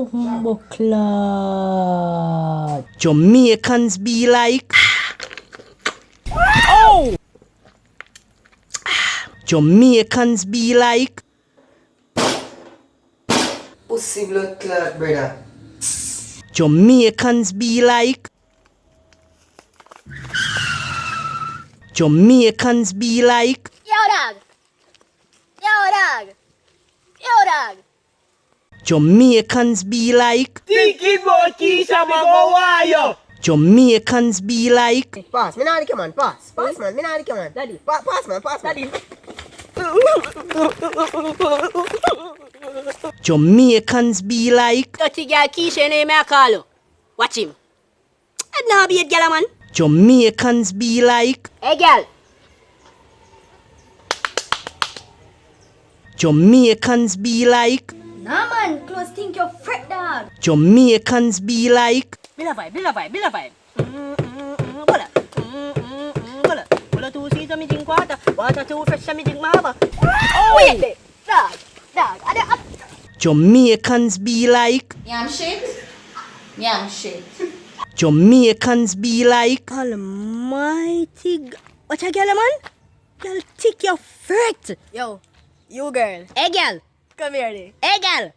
Bumbleclad. Jamaicans be like. Oh! Jamaicans be like. Pussy blood clot, brother. Jamaicans be like. Jamaicans be like. Yo, dog. Yo, dog. Yo, dog. Jamaicans be like. Thinking about Keisha, man, go wire. Jamaicans be like. Pass, me not the man, pass. Pass, man, me not the man. Daddy. Pass, man, pass, daddy. Jamaicans be like. Dirty girl Keisha name I call you. Watch him. I'd not be a girl, man. Jamaicans be like. Hey, girl. Jamaicans be like. Nah, man. Close think you're fret, dog. Jamaicans be like. Bill a vibe. Bola 2 season, me drink water. Water 2 fresh, me drink mahaba. Oh, wait there. Dog. Jamaicans be like. Yam shit. Jamaicans be like. Almighty. What a girl, man? Girl, tick your fret. Yo, you girl. Hey, girl. Come here, then. Hey, girl.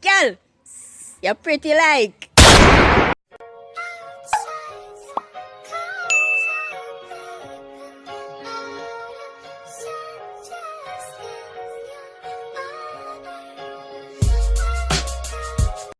Girl. You're pretty like.